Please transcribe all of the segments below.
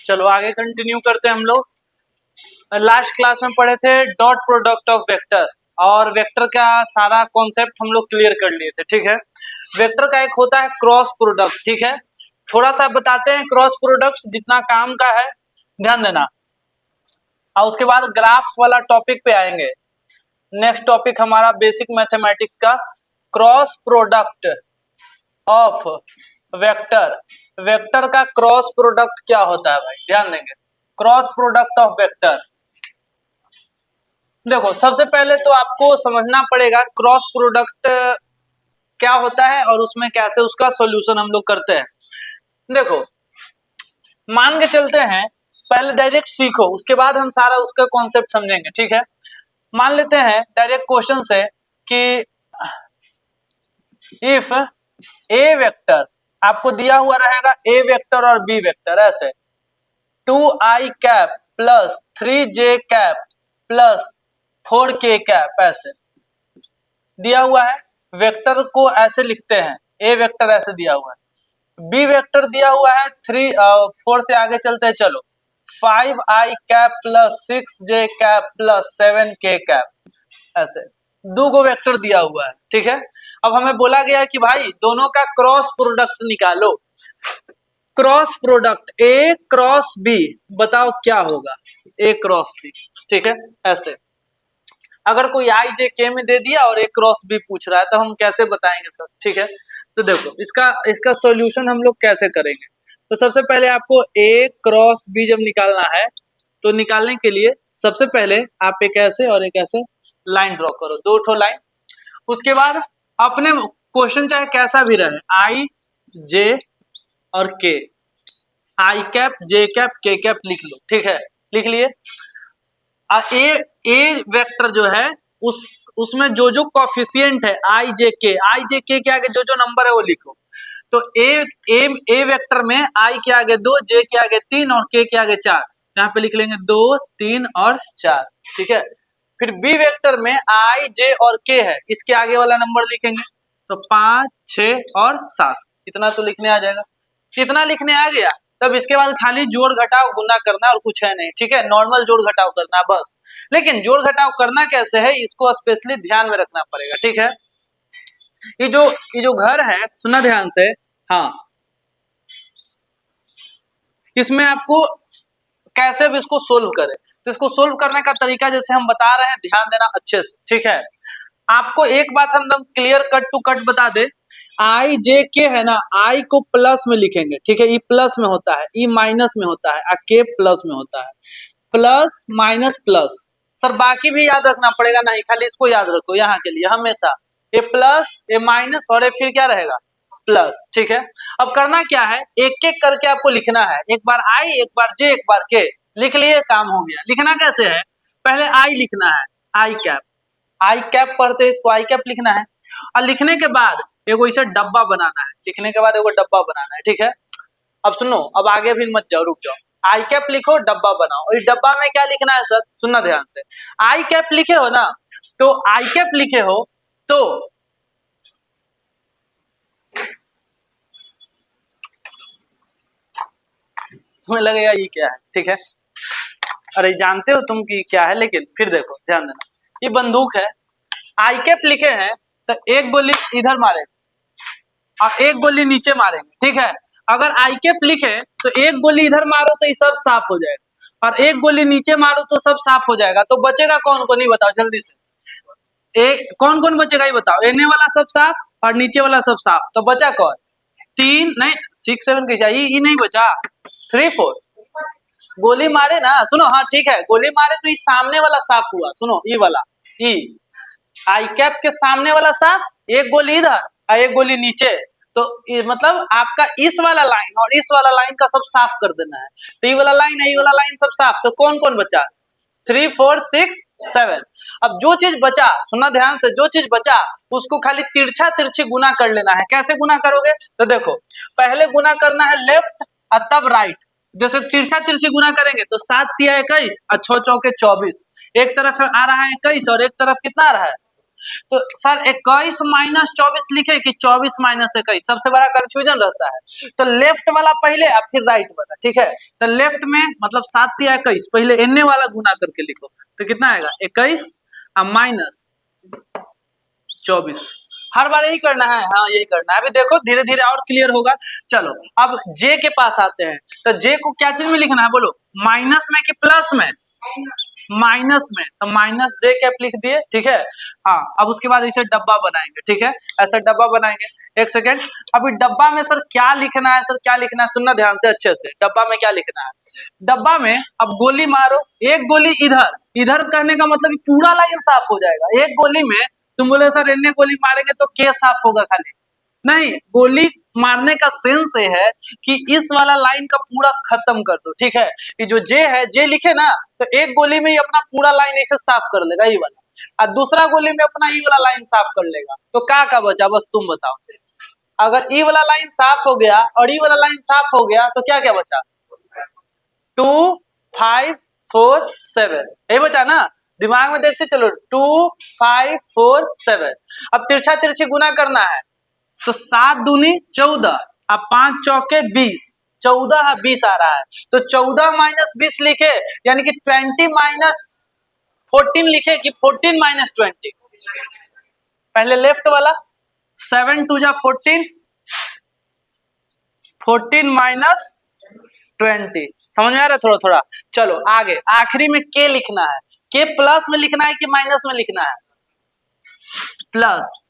चलो आगे कंटिन्यू करते हैं हम लोग। लास्ट क्लास में पढ़े थे डॉट प्रोडक्ट ऑफ वेक्टर, और वेक्टर का सारा कॉन्सेप्ट हम लोग क्लियर कर लिए थे। ठीक है, वेक्टर का एक होता है क्रॉस प्रोडक्ट। ठीक है, थोड़ा सा बताते हैं क्रॉस प्रोडक्ट, जितना काम का है ध्यान देना, और उसके बाद ग्राफ वाला टॉपिक पे आएंगे। नेक्स्ट टॉपिक हमारा बेसिक मैथमेटिक्स का cross product of vector. Vector का क्रॉस प्रोडक्ट क्या होता है भाई, ध्यान देंगे। क्रॉस प्रोडक्ट ऑफ वेक्टर, देखो सबसे पहले तो आपको समझना पड़ेगा क्रॉस प्रोडक्ट क्या होता है और उसमें कैसे उसका सॉल्यूशन हम लोग करते हैं। देखो मान के चलते हैं, पहले डायरेक्ट सीखो, उसके बाद हम सारा उसका कॉन्सेप्ट समझेंगे। ठीक है, मान लेते हैं डायरेक्ट क्वेश्चन से कि इफ ए वेक्टर, आपको दिया हुआ रहेगा ए वेक्टर और बी वेक्टर, ऐसे 2i cap plus 3j cap plus 4k cap, ऐसे दिया हुआ है। वेक्टर को ऐसे लिखते हैं, ए वेक्टर ऐसे दिया हुआ है, बी वेक्टर दिया हुआ है 4 से आगे चलते हैं, चलो 5i cap plus 6j cap plus 7k cap, ऐसे दो गो वेक्टर दिया हुआ है। ठीक है, अब हमें बोला गया है कि भाई दोनों का क्रॉस प्रोडक्ट निकालो। Cross product A cross B, बताओ क्या होगा, ए क्रॉस बी। ठीक है, ऐसे अगर कोई आई जे के में दे दिया और ए क्रॉस बी पूछ रहा है तो हम कैसे बताएंगे सर। ठीक है, तो देखो इसका सॉल्यूशन हम लोग कैसे करेंगे। तो सबसे पहले आपको ए क्रॉस बी जब निकालना है, तो निकालने के लिए सबसे पहले आप एक ऐसे और एक ऐसे लाइन ड्रॉ करो, दो ठो लाइन। उसके बाद अपने क्वेश्चन चाहे कैसा भी रहे, आई जे और के, आई कैप जे कैप के कैप लिख लो। ठीक है, लिख लिए। ए वेक्टर जो है उसमें जो जो कॉफिशिएंट है आई जे के आगे जो जो नंबर है वो लिखो। तो ए वेक्टर में आई के आगे 2, जे के आगे 3 और के आगे 4, यहाँ पे लिख लेंगे 2 3 और 4। ठीक है, फिर बी वेक्टर में आई जे और के है, इसके आगे वाला नंबर लिखेंगे, तो 5 6 और 7, इतना तो लिखने आ जाएगा। कितना लिखने आ गया, तब इसके बाद खाली जोड़ घटाव गुना करना और कुछ है नहीं। ठीक है, नॉर्मल जोड़ घटाव करना बस। लेकिन जोड़ घटाव करना कैसे है, इसको स्पेशली ध्यान में रखना पड़ेगा। ठीक है, ये जो घर है, सुनना ध्यान से, हाँ, इसमें आपको कैसे भी इसको सोल्व करें, तो इसको सोल्व करने का तरीका जैसे हम बता रहे हैं, ध्यान देना अच्छे से। ठीक है, आपको एक बात हम क्लियर कट टू कट बता दे, आई जे के है ना, आई को प्लस में लिखेंगे। ठीक है, ई प्लस में होता है, ई माइनस में होता है, और के प्लस में होता है। प्लस माइनस प्लस, सर बाकी भी याद रखना पड़ेगा नहीं, खाली इसको याद रखो यहाँ के लिए हमेशा, ए प्लस ए माइनस और ए फिर क्या रहेगा प्लस। ठीक है, अब करना क्या है, एक एक करके आपको लिखना है, एक बार आई, एक बार जे, एक बार के, लिख लिए, काम हो गया। लिखना कैसे है, पहले आई लिखना है, आई कैप पढ़ते हैं इसको, आई कैप लिखना है, और लिखने के बाद एगो इसे डब्बा बनाना है, लिखने के बाद एगो डब्बा बनाना है। ठीक है, अब सुनो, अब आगे भी मत जाओ, रुक जाओ, आई कैप लिखो, डब्बा बनाओ, और इस डब्बा में क्या लिखना है सर, सुनना ध्यान से, आई कैप लिखे हो ना, तो आई कैप लिखे हो तो तुम्हें लगेगा ये क्या है। ठीक है, अरे जानते हो तुम कि क्या है, लेकिन फिर देखो ध्यान देना, ये बंदूक है, आई कैप लिखे हैं तो एक गोली इधर मारेंगे और एक गोली नीचे मारेंगे। ठीक है, अगर आई कैप लिखे तो एक गोली इधर मारो तो ये सब साफ हो जाएगा, और एक गोली नीचे मारो तो सब साफ हो जाएगा। तो बचेगा कौन कौन, नहीं बताओ जल्दी से, कौन कौन बचेगा ये बताओ, एने वाला सब साफ और नीचे वाला सब साफ, तो बचा कौन, 3 नहीं 6 7 कैसा, ये नहीं बचा, 3 4 गोली मारे ना, सुनो, हाँ ठीक है, गोली मारे तो ये सामने वाला साफ हुआ, सुनो ये वाला, ई आई कैप के सामने वाला साफ, एक गोली इधर और एक गोली नीचे, तो मतलब आपका इस वाला लाइन और इस वाला लाइन का सब साफ कर देना है। तो ये वाला लाइन है, ये वाला लाइन सब साफ, तो कौन कौन बचा, 3 4 6 7। अब जो चीज बचा, सुनना ध्यान से, जो चीज बचा उसको खाली तिरछा तिरछी गुना कर लेना है। कैसे गुना करोगे, तो देखो पहले गुना करना है लेफ्ट और तब राइट, जैसे तिरछा तिरछी गुना करेंगे तो 7 तिया 21 और 6 चौके 24, एक तरफ आ रहा है 21 और एक तरफ कितना आ रहा है तो सर 21 माइनस 24 लिखे कि 24 माइनस 21, सबसे बड़ा कंफ्यूजन रहता है। तो लेफ्ट वाला पहले और फिर राइट वाला, ठीक है। तो लेफ्ट में मतलब 7 या 21, पहले एन्ने वाला गुना करके लिखो, तो कितना आएगा 21 और माइनस 24। हर बार यही करना है, हाँ यही करना है। अभी देखो धीरे धीरे और क्लियर होगा। चलो अब जे के पास आते हैं। तो जे को क्या चीज में लिखना है बोलो, माइनस में कि प्लस में? माइनस में। तो माइनस जे कैप लिख दिए, ठीक है। हाँ अब उसके बाद इसे डब्बा बनाएंगे, ठीक है, ऐसा डब्बा बनाएंगे। एक सेकेंड, अभी डब्बा में सर क्या लिखना है, सर क्या लिखना है, सुनना ध्यान से अच्छे से। डब्बा में क्या लिखना है, डब्बा में अब गोली मारो, एक गोली इधर, इधर कहने का मतलब पूरा लाइन साफ हो जाएगा। एक गोली में तुम बोले सर इतने गोली मारेंगे तो क्या साफ होगा, खाली नहीं, गोली मारने का सेंस ये है कि इस वाला लाइन का पूरा खत्म कर दो, ठीक है। ये जो जे है, जे लिखे ना, तो एक गोली में ही अपना पूरा लाइन ऐसे साफ कर लेगा ये वाला, और दूसरा गोली में अपना ये वाला लाइन साफ कर लेगा। तो क्या बचा, बस तुम बताओ। अगर ये वाला लाइन साफ हो गया और ये वाला लाइन साफ हो गया तो क्या क्या बचा, 2 5 4 7, यही बचा ना। दिमाग में देखते चलो, 2 5 4 7। अब तिरछा तिरछी गुना करना है, तो 7 दूनी 14 अब 5 चौके 20, 14 है 20 आ रहा है। तो 14 माइनस 20 लिखे, यानी कि 20 माइनस 14 लिखे कि 14 माइनस 20। पहले लेफ्ट वाला 7 2 जा 14, 14 माइनस 20, समझ में आ रहा है थोड़ा थोड़ा। चलो आगे, आखिरी में के लिखना है। के प्लस में लिखना है कि माइनस में लिखना है, प्लस।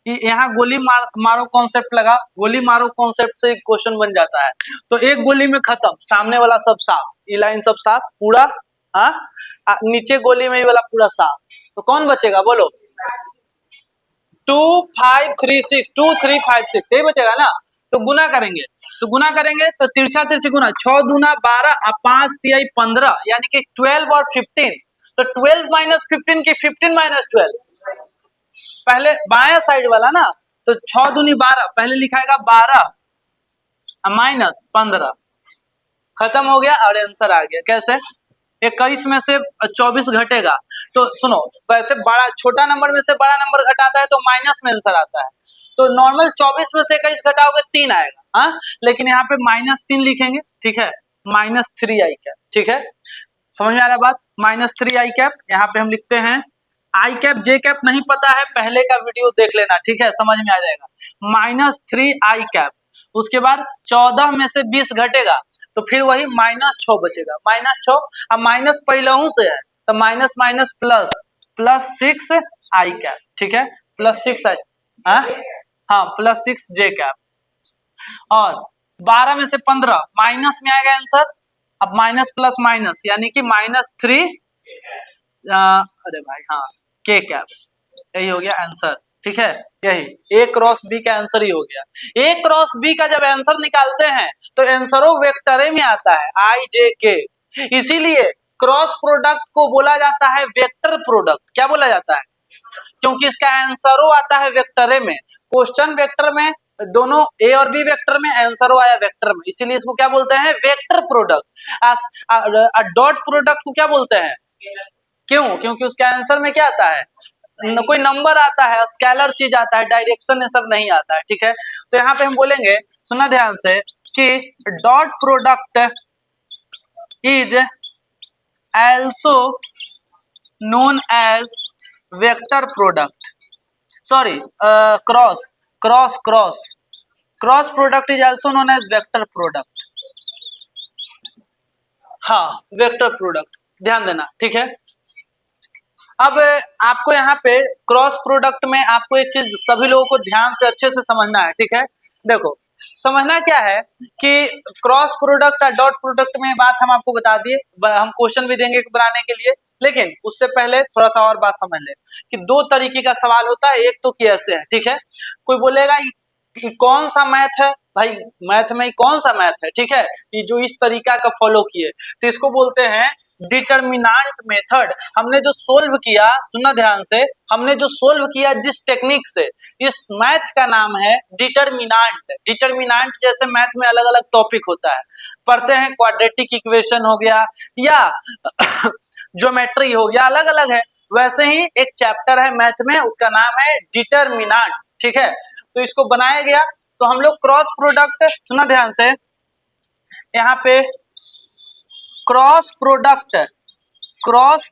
यहाँ गोली मारो कॉन्सेप्ट लगा, गोली मारो कॉन्सेप्ट से एक क्वेश्चन बन जाता है। तो एक गोली में खत्म, सामने वाला सब साफ, ये लाइन सब साफ पूरा, हाँ नीचे गोली में ये वाला पूरा साफ। तो कौन बचेगा बोलो, 2 5 3 6, 2 3 5 6, यही बचेगा ना। तो गुना करेंगे, तो गुना करेंगे तो तिरछा तिरछी गुना, 6 दूना 12 और 5 तिहाई 15, यानी कि 12 और 15। तो 12 माइनस 15 की 15 माइनस 12, पहले बाया साइड वाला ना, तो 6 दूनी 12, पहले लिखाएगा 12 माइनस 15, खत्म हो गया और आंसर आ गया। कैसे, 21 में से 24 घटेगा, तो सुनो वैसे बड़ा छोटा नंबर में से बड़ा नंबर घटाता है तो माइनस में आंसर आता है। तो नॉर्मल 24 में से 21 घटाओगे 3 आएगा, हाँ, लेकिन यहाँ पे -3 लिखेंगे, ठीक है, -3 आई कैप, ठीक है, समझ में आ रहा है बात। -3 आई कैप, यहाँ पे हम लिखते हैं। आई कैप जे कैप नहीं पता है, पहले का वीडियो देख लेना, ठीक है, समझ में आ जाएगा। -3 आई कैप, उसके बाद 14 में से 20 घटेगा तो फिर वही -6 बचेगा, -6। अब माइनस पहलू से है तो माइनस माइनस प्लस, +6 आई कैप, ठीक है, +6 आई, हाँ +6 जे कैप। और 12 में से 15 माइनस में आएगा आंसर, अब माइनस प्लस माइनस यानी कि -3, अरे भाई हाँ, के कैप, यही हो गया आंसर, ठीक है। यही A क्रॉस B का आंसर ही हो गया। A क्रॉस B का जब आंसर निकालते हैं तो आंसरों वेक्टरे में आता है, I J K, इसीलिए क्रॉस प्रोडक्ट को बोला जाता है वेक्टर प्रोडक्ट। क्या बोला जाता है, क्योंकि इसका आंसरों आता है वेक्टरे में। क्वेश्चन वेक्टर में, दोनों A और B वेक्टर में, आंसरों आया वेक्टर में, इसीलिए इसको क्या बोलते हैं, वेक्टर प्रोडक्ट। डॉट प्रोडक्ट को क्या बोलते हैं, क्यों, क्योंकि उसके आंसर में क्या आता है, कोई नंबर आता है, स्केलर चीज आता है, डायरेक्शन ये सब नहीं आता है, ठीक है। तो यहाँ पे हम बोलेंगे, सुना ध्यान से, कि dot product is also known as vector product, sorry, cross product is also known as vector product, हाँ वेक्टर प्रोडक्ट, ध्यान देना, ठीक है। अब आपको यहाँ पे क्रॉस प्रोडक्ट में आपको एक चीज सभी लोगों को ध्यान से अच्छे से समझना है, ठीक है। देखो समझना क्या है कि क्रॉस प्रोडक्ट और डॉट प्रोडक्ट में बात हम आपको बता दिए, हम क्वेश्चन भी देंगे बनाने के लिए, लेकिन उससे पहले थोड़ा सा और बात समझ ले कि दो तरीके का सवाल होता है। एक तो कैसे है, ठीक है, कोई बोलेगा कि कौन सा मैथ है, भाई मैथ में कौन सा मैथ है, ठीक है, ये जो इस तरीका का फॉलो किए तो इसको बोलते हैं डिटर्मिनेंट मेथड। हमने जो सोल्व किया, सुनना ध्यान से, हमने जो सोल्व किया जिस टेक्निक से, इस मैथ का नाम है डिटर्मिनेंट। डिटर्मिनेंट जैसे मैथ में अलग अलग टॉपिक होता है, पढ़ते हैं, क्वाड्रेटिक इक्वेशन हो गया या ज्योमेट्री हो गया, अलग अलग है। वैसे ही एक चैप्टर है मैथ में, उसका नाम है डिटरमिनेंट, ठीक है। तो इसको बनाया गया, तो हम लोग क्रॉस प्रोडक्ट, सुना ध्यान से, यहाँ पे क्रॉस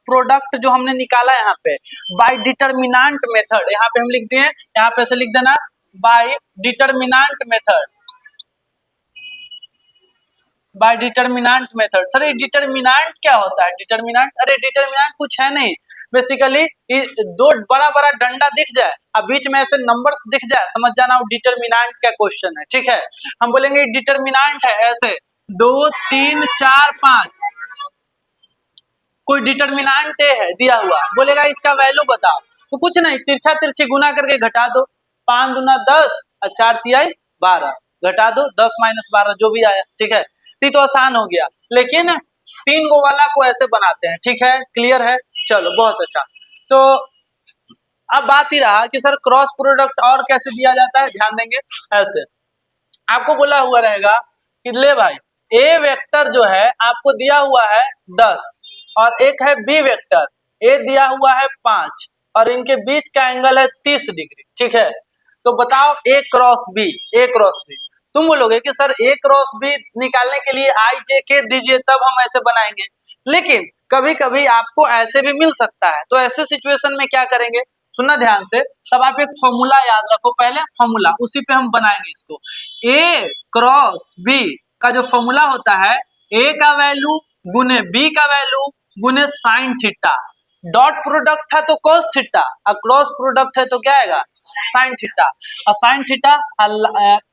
प्रोडक्ट जो हमने निकाला यहाँ पे बाय डिटरमिनेंट मेथड, यहाँ पे हम लिख दिए, यहाँ पे से लिख देना by determinant method, by determinant method. Sir ये डिटरमिनेंट क्या होता है? डिटरमिनेंट, अरे डिटरमिनेंट कुछ है नहीं, बेसिकली दो बड़ा बड़ा डंडा दिख जाए और बीच में ऐसे नंबर्स दिख जाए, समझ जाना वो डिटरमिनेंट का क्वेश्चन है, ठीक है। हम बोलेंगे डिटरमिनेंट है ऐसे 2 3 4 5, कोई डिटरमिनेंट है दिया हुआ, बोलेगा इसका वैल्यू बताओ, तो कुछ नहीं, तिरछा तिरछी गुना करके घटा दो, 5 दूना 10 और 4 तिहाई 12, घटा दो 10 - 12 जो भी आया, ठीक है। तो आसान हो गया, लेकिन 3 गो वाला को ऐसे बनाते हैं, ठीक है, क्लियर है, चलो बहुत अच्छा। तो अब बात ही रहा कि सर क्रॉस प्रोडक्ट और कैसे दिया जाता है, ध्यान देंगे ऐसे, आपको बोला हुआ रहेगा कि ले भाई ए वेक्टर जो है आपको दिया हुआ है 10 और एक है बी वेक्टर, ए दिया हुआ है 5 और इनके बीच का एंगल है 30 डिग्री, ठीक है। तो बताओ ए क्रॉस बी, ए क्रॉस बी, तुम बोलोगे कि सर ए क्रॉस बी निकालने के लिए आई जे के दीजिए तब हम ऐसे बनाएंगे, लेकिन कभी कभी आपको ऐसे भी मिल सकता है, तो ऐसे सिचुएशन में क्या करेंगे, सुनना ध्यान से, तब आप एक फॉर्मूला याद रखो, पहले फॉर्मूला, उसी पे हम बनाएंगे इसको। ए क्रॉस बी का जो फॉर्मूला होता है, ए का वैल्यू गुने बी का वैल्यू गुने साइन थीटा, डॉट प्रोडक्ट है तो cos थीटा और क्रॉस प्रोडक्ट है तो क्या आएगा, साइन थीटा, और sine theta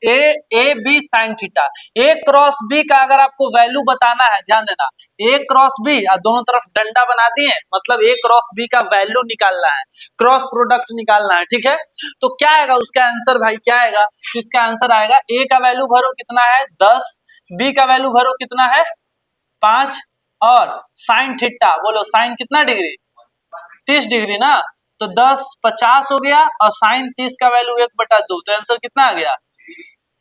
A B sine theta. A cross B का अगर आपको वैल्यू बताना है, ध्यान देना, ए क्रॉस बी और दोनों तरफ डंडा बना दिए, मतलब ए क्रॉस बी का वैल्यू निकालना है, क्रॉस प्रोडक्ट निकालना है, ठीक है। तो क्या आएगा उसका आंसर भाई, क्या आएगा, तो इसका आंसर आएगा ए का वैल्यू भरो कितना है 10, बी का वैल्यू भरो कितना है 5 और साइन थीटा, बोलो साइन कितना डिग्री 30 डिग्री ना, तो 10 50 हो गया और साइन 30 का वैल्यू 1/2, तो आंसर कितना आ गया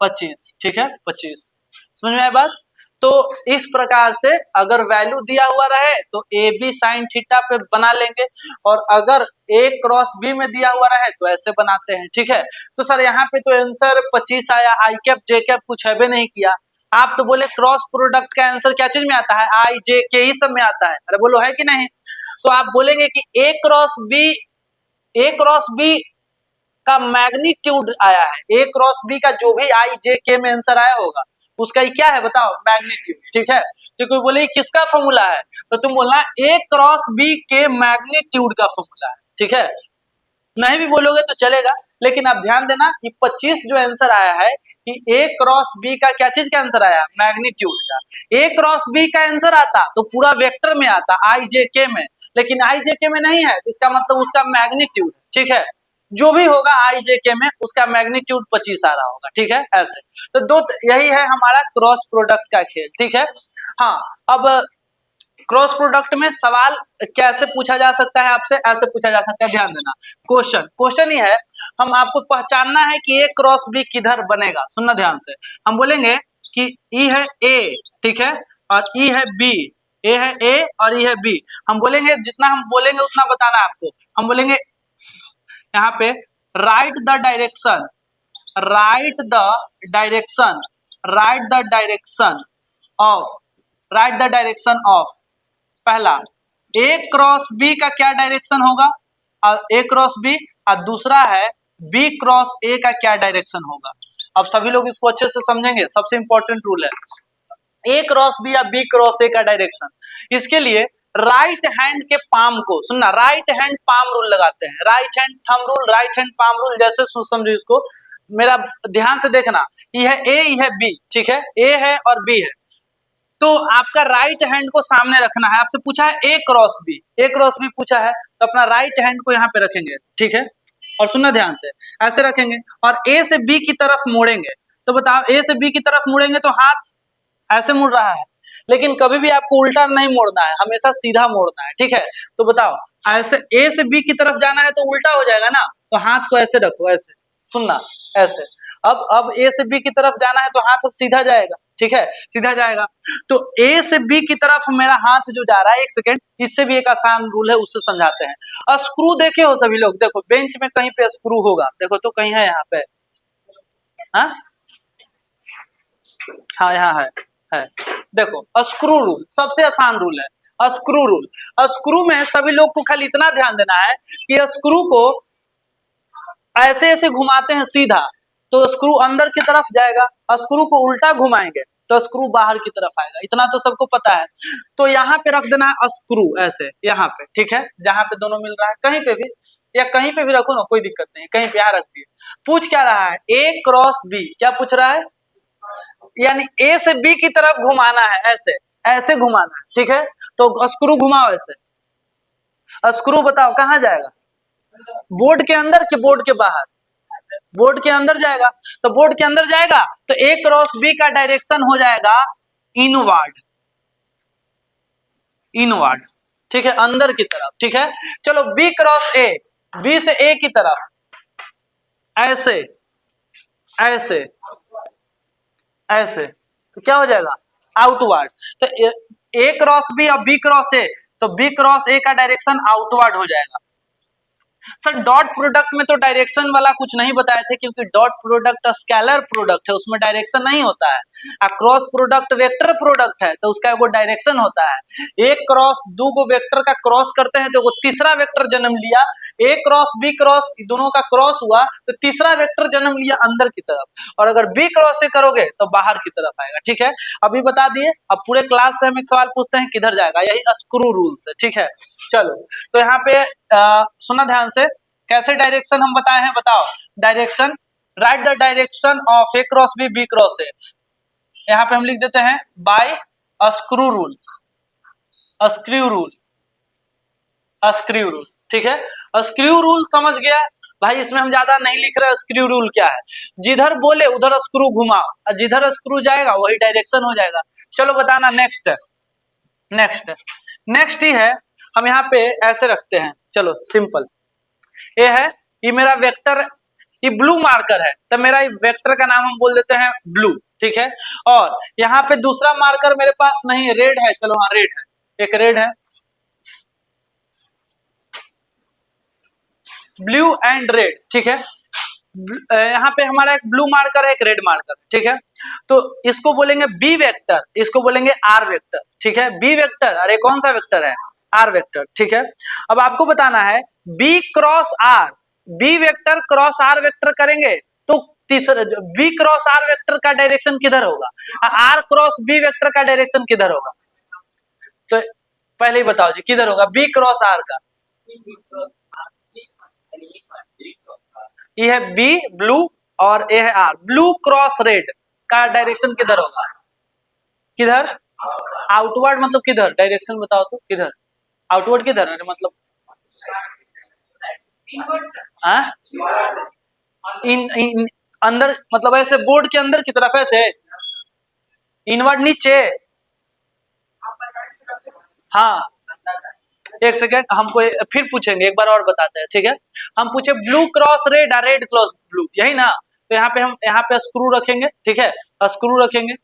25, ठीक है 25, समझ में आया बात। तो इस प्रकार से अगर वैल्यू दिया हुआ रहे तो ए बी साइन थीटा पे बना लेंगे, और अगर ए क्रॉस बी में दिया हुआ रहे तो ऐसे बनाते हैं, ठीक है। तो सर यहाँ पे तो आंसर 25 आया, आई कैप जे कैप कुछ है भी नहीं किया, आप तो बोले क्रॉस प्रोडक्ट का आंसर क्या चीज में आता है, आई जे के ही सब में आता है, अरे बोलो है कि नहीं। तो आप बोलेंगे कि ए क्रॉस बी का मैग्नीट्यूड आया है, ए क्रॉस बी का जो भी आई जे के में आंसर आया होगा उसका ही क्या है बताओ, मैग्नीट्यूड, ठीक है। तो कोई बोले किसका फॉर्मूला है, तो तुम बोलना ए क्रॉस बी के मैग्नीट्यूड का फॉर्मूला है, ठीक है। नहीं भी बोलोगे तो चलेगा, लेकिन आप ध्यान देना कि 25 जो आंसर आया है कि ए क्रॉस बी का क्या चीज का आंसर आया, मैग्नीट्यूड का। ए क्रॉस बी का आंसर आता तो पूरा वेक्टर में आता आई जे के में, लेकिन आई जे के में नहीं है, इसका मतलब उसका मैग्नीट्यूड, ठीक है, जो भी होगा आई जे के में उसका मैग्नीट्यूड 25 आ रहा होगा, ठीक है ऐसे। तो दो, यही है हमारा क्रॉस प्रोडक्ट का खेल, ठीक है। हाँ, अब क्रॉस प्रोडक्ट में सवाल कैसे पूछा जा सकता है आपसे, ऐसे पूछा जा सकता है, ध्यान देना, क्वेश्चन ही है, हम आपको पहचानना है कि ए क्रॉस बी किधर बनेगा, सुनना ध्यान से। हम बोलेंगे कि ई है ए, ठीक है, और ई है बी, ए है ए और ई है बी, हम बोलेंगे जितना हम बोलेंगे उतना बताना है आपको। हम बोलेंगे यहाँ पे right the direction, right the direction, right the direction of, right the direction of, पहला ए क्रॉस बी का क्या डायरेक्शन होगा, ए क्रॉस बी, और दूसरा है बी क्रॉस ए का क्या डायरेक्शन होगा। अब सभी लोग इसको अच्छे से समझेंगे, सबसे इंपॉर्टेंट रूल है ए क्रॉस बी या बी क्रॉस ए का डायरेक्शन। इसके लिए राइट हैंड के पाम को, सुनना, राइट हैंड पाम रूल लगाते हैं, right hand thumb rule, right hand palm rule, जैसे समझो इसको, मेरा ध्यान से देखना, ये है ए, ये है बी, ठीक है, ए है और बी है, तो आपका राइट हैंड को सामने रखना है। आपसे पूछा है ए क्रॉस बी, ए क्रॉस बी पूछा है, तो अपना राइट हैंड को यहाँ पे रखेंगे, ठीक है, और सुनना ध्यान से, ऐसे रखेंगे और ए से बी की तरफ मोड़ेंगे। तो बताओ ए से बी की तरफ मुड़ेंगे तो हाथ ऐसे मुड़ रहा है, लेकिन कभी भी आपको उल्टा नहीं मोड़ना है, हमेशा सीधा मोड़ना है, ठीक है। तो बताओ ऐसे ए से बी की तरफ जाना है तो उल्टा हो जाएगा ना, तो हाथ को ऐसे रखो, ऐसे, सुनना ऐसे। अब ए से बी की तरफ जाना है तो हाथ अब सीधा जाएगा, ठीक है, सीधा जाएगा। तो ए से बी की तरफ मेरा हाथ जो जा रहा है, एक सेकेंड, इससे भी एक आसान रूल है, उससे समझाते हैं। स्क्रू देखे हो सभी लोग, देखो बेंच में कहीं पे स्क्रू होगा, देखो तो कहीं है यहाँ पे, हाँ हाँ यहाँ है। देखो स्क्रू रूल सबसे आसान रूल है, स्क्रू रूल। स्क्रू में सभी लोग को खाली इतना ध्यान देना है कि स्क्रू को ऐसे ऐसे घुमाते हैं सीधा तो स्क्रू अंदर की तरफ जाएगा, स्क्रू को उल्टा घुमाएंगे तो स्क्रू बाहर की तरफ आएगा, इतना तो सबको पता है। तो यहाँ पे रख देना है स्क्रू ऐसे यहाँ पे, ठीक है, जहां पे दोनों मिल रहा है, कहीं पे भी या कहीं पे भी रखो ना, कोई दिक्कत नहीं, कहीं पे यहाँ रख दिए। पूछ क्या रहा है, ए क्रॉस बी, क्या पूछ रहा है, यानी ए से बी की तरफ घुमाना है, ऐसे ऐसे घुमाना है, ठीक है। तो स्क्रू घुमाओ ऐसे, स्क्रू बताओ कहाँ जाएगा, बोर्ड के अंदर कि बोर्ड के बाहर, बोर्ड के अंदर जाएगा। तो बोर्ड के अंदर जाएगा तो ए क्रॉस बी का डायरेक्शन हो जाएगा इनवर्ड, इनवर्ड, ठीक है, अंदर की तरफ, ठीक है। चलो बी क्रॉस ए, बी से ए की तरफ ऐसे ऐसे ऐसे, तो क्या हो जाएगा, आउटवर्ड। तो ए क्रॉस बी और बी क्रॉस ए, तो बी क्रॉस ए का डायरेक्शन आउटवर्ड हो जाएगा। सर डॉट प्रोडक्ट में तो डायरेक्शन वाला कुछ नहीं बताए थे, क्योंकि डॉट प्रोडक्ट स्केलर प्रोडक्ट है, उसमें डायरेक्शन नहीं होता है। क्रॉस प्रोडक्ट वेक्टर प्रोडक्ट है, तो उसका वो डायरेक्शन होता है। एक क्रॉस दो को वेक्टर का क्रॉस करते हैं तो वो तीसरा वेक्टर जन्म लिया, ए क्रॉस बी क्रॉस दोनों का क्रॉस हुआ तो तीसरा वेक्टर जन्म लिया अंदर की तरफ, और अगर बी क्रॉस से करोगे तो बाहर की तरफ आएगा, ठीक है। अभी बता दिए, अब पूरे क्लास से हम एक सवाल पूछते हैं, किधर जाएगा, यही स्क्रू रूल्स है, ठीक है। चलो तो यहाँ पे सुना ध्यान से, कैसे डायरेक्शन हम बताए हैं, बताओ direction, right the direction of A cross B, B cross A, यहाँ पे हम लिख देते हैं by screw rule, screw rule, screw rule, ठीक है। स्क्रू रूल समझ गया भाई, इसमें हम ज्यादा नहीं लिख रहे, स्क्रू रूल क्या है, जिधर बोले उधर स्क्रू घुमाओ, और जिधर स्क्रू जाएगा वही डायरेक्शन हो जाएगा। चलो बताना नेक्स्ट, नेक्स्ट नेक्स्ट ही है, हम यहाँ पे ऐसे रखते हैं, चलो सिंपल, ये है, ये मेरा वेक्टर, ये ब्लू मार्कर है, तो मेरा वेक्टर का नाम हम बोल देते हैं ब्लू, ठीक है। और यहाँ पे दूसरा मार्कर मेरे पास नहीं है, रेड है, चलो हाँ रेड है, एक रेड है, ब्लू एंड रेड, ठीक है। यहाँ पे हमारा एक ब्लू मार्कर है, एक रेड मार्कर, ठीक है। तो इसको बोलेंगे बी वेक्टर, इसको बोलेंगे आर वेक्टर, ठीक है। बी वेक्टर, अरे कौन सा वेक्टर है, आर वेक्टर, ठीक है। अब आपको बताना है B cross R, B vector cross R vector करेंगे तो तीसरा बी क्रॉस आर वेक्टर का डायरेक्शन किधर होगा, आर क्रॉस बी वेक्टर का डायरेक्शन किधर होगा, तो पहले ही बताओ जी किधर होगा बी क्रॉस आर का, ये है बी ब्लू और ये है आर, ब्लू क्रॉस रेड का डायरेक्शन किधर होगा, किधर, आउटवर्ड, मतलब किधर, डायरेक्शन बताओ तो किधर, आउटवर्ड किधर है मतलब, हाँ इन अंदर, मतलब ऐसे बोर्ड के अंदर की तरफ ऐसे, इनवर्ड नीचे, हाँ एक सेकेंड, हमको फिर पूछेंगे, एक बार और बताते हैं, ठीक है। हम पूछे blue cross red, red cross blue, यही ना, तो यहाँ पे हम यहाँ पे स्क्रू रखेंगे, ठीक है, स्क्रू रखेंगे,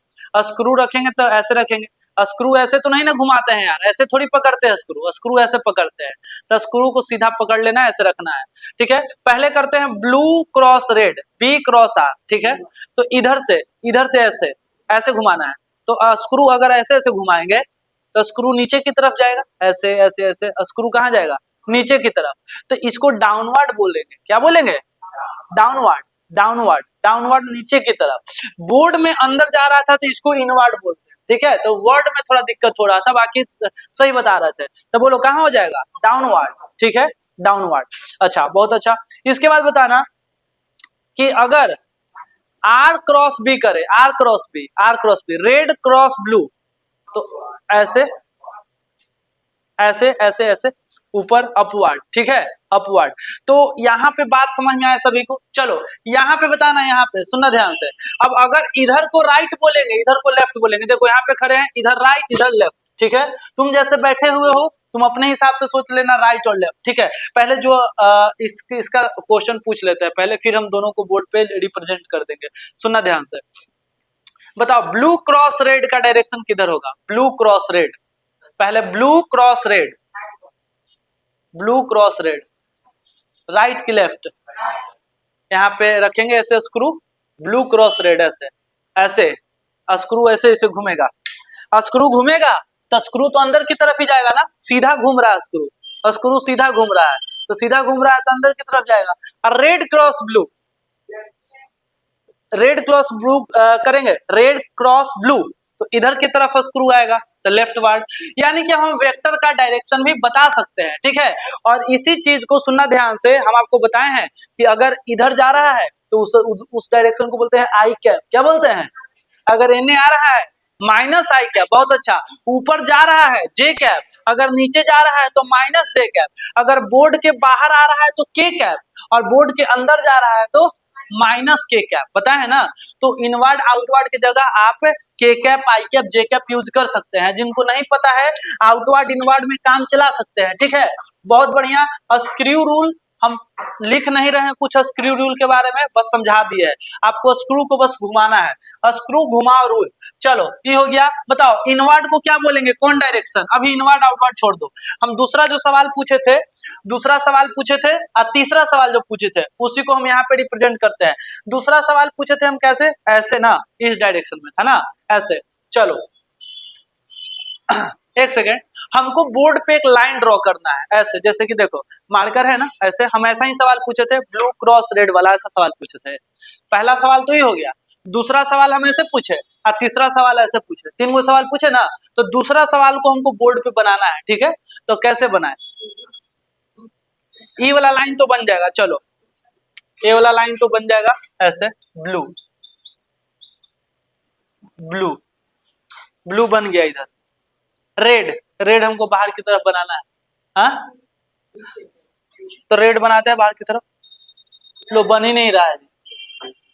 स्क्रू रखेंगे तो ऐसे रखेंगे, स्क्रू ऐसे तो नहीं ना घुमाते हैं यार, ऐसे थोड़ी पकड़ते हैं स्क्रू, स्क्रू ऐसे पकड़ते हैं, तो स्क्रू को सीधा पकड़ लेना, ऐसे रखना है, ठीक है। पहले करते हैं blue cross red, B cross R, ठीक है। तो इधर से ऐसे ऐसे घुमाना है, तो स्क्रू अगर ऐसे ऐसे घुमाएंगे तो स्क्रू नीचे की तरफ जाएगा, ऐसे ऐसे ऐसे, स्क्रू कहाँ जाएगा, नीचे की तरफ, तो इसको डाउनवर्ड बोलेंगे, क्या बोलेंगे, डाउनवर्ड, डाउनवर्ड, डाउनवर्ड नीचे की तरफ। बोर्ड में अंदर जा रहा था तो इसको इनवर्ड बोलते हैं, ठीक है। तो वर्ड में थोड़ा दिक्कत हो रहा था, बाकी सही बता रहे थे, तो बोलो कहाँ हो जाएगा, डाउनवर्ड, ठीक है, डाउनवर्ड। अच्छा बहुत अच्छा, इसके बाद बताना कि अगर आर क्रॉस बी करे, R cross B, R cross B, red cross blue, तो ऐसे ऐसे ऐसे ऐसे ऊपर अपवर्ड, ठीक है, अपवर्ड। तो यहाँ पे बात समझ में आया सभी को, चलो यहाँ पे बताना, यहाँ पे सुनना ध्यान से। अब अगर इधर को राइट बोलेंगे, इधर को लेफ्ट बोलेंगे, देखो यहाँ पे खड़े हैं, इधर राइट इधर लेफ्ट, ठीक है। तुम जैसे बैठे हुए हो, तुम अपने हिसाब से सोच लेना राइट और लेफ्ट, ठीक है। पहले जो इसका क्वेश्चन पूछ लेते हैं पहले, फिर हम दोनों को बोर्ड पे रिप्रेजेंट कर देंगे, सुनना ध्यान से। बताओ ब्लू क्रॉस रेड का डायरेक्शन किधर होगा? ब्लू क्रॉस रेड, पहले blue cross red, blue cross red, right की लेफ्ट? यहाँ पे रखेंगे ऐसे स्क्रू, ब्लू क्रॉस रेड ऐसे, ऐसे स्क्रू ऐसे ऐसे घूमेगा, स्क्रू घूमेगा तो स्क्रू तो अंदर की तरफ ही जाएगा ना, सीधा घूम रहा है स्क्रू, स्क्रू सीधा घूम रहा है तो सीधा घूम रहा है तो अंदर की तरफ जाएगा। और red cross blue, red cross blue करेंगे, रेड क्रॉस ब्लू तो इधर की तरफ स्क्रू आएगा तो लेफ्ट वार्ड। यानी कि हम वेक्टर का डायरेक्शन भी बता सकते हैं, ठीक है। और इसी चीज को सुनना ध्यान से, हम आपको बताए हैं कि अगर इधर जा रहा है तो उस डायरेक्शन को बोलते हैं आई कैप, क्या बोलते हैं? अगर इन्हें आ रहा है माइनस आई कैप, बहुत अच्छा। ऊपर जा रहा है जे कैप, अगर नीचे जा रहा है तो माइनस जे कैप, अगर बोर्ड के बाहर आ रहा है तो के कैप और बोर्ड के अंदर जा रहा है तो माइनस के कैप, पता है ना। तो इनवर्ड आउटवर्ड की जगह आप के कैप आई कैप जे कैप यूज कर सकते हैं, जिनको नहीं पता है आउटवर्ड इनवर्ड में काम चला सकते हैं, ठीक है। बहुत बढ़िया। स्क्रू रूल हम लिख नहीं रहे हैं कुछ स्क्रू रूल के बारे में, बस समझा दिए है आपको, स्क्रू को बस घुमाना है, स्क्रू घुमाओ रूल। चलो ये हो गया। बताओ इनवर्ड को क्या बोलेंगे, कौन डायरेक्शन? अभी इनवर्ड आउटवर्ड छोड़ दो, हम दूसरा जो सवाल पूछे थे, दूसरा सवाल पूछे थे और तीसरा सवाल जो पूछे थे उसी को हम यहाँ पे रिप्रेजेंट करते हैं। दूसरा सवाल पूछे थे हम कैसे, ऐसे ना, इस डायरेक्शन में था ना, ऐसे। चलो एक सेकेंड, हमको बोर्ड पे एक लाइन ड्रॉ करना है ऐसे, जैसे कि देखो मार्कर है ना, ऐसे हम ऐसा ही सवाल पूछे थे, ब्लू क्रॉस रेड वाला ऐसा सवाल पूछे थे। पहला सवाल तो ये हो गया, दूसरा सवाल हम ऐसे पूछे और तीसरा सवाल ऐसे पूछे, तीन गो सवाल पूछे ना। तो दूसरा सवाल को हमको बोर्ड पे बनाना है, ठीक है। तो कैसे बनाए, ई वाला लाइन तो बन जाएगा, चलो ए वाला लाइन तो बन जाएगा ऐसे, ब्लू ब्लू ब्लू बन गया इधर, रेड रेड हमको बाहर की तरफ बनाना है, हाँ तो रेड बनाते हैं बाहर की तरफ, लो बन ही नहीं रहा है।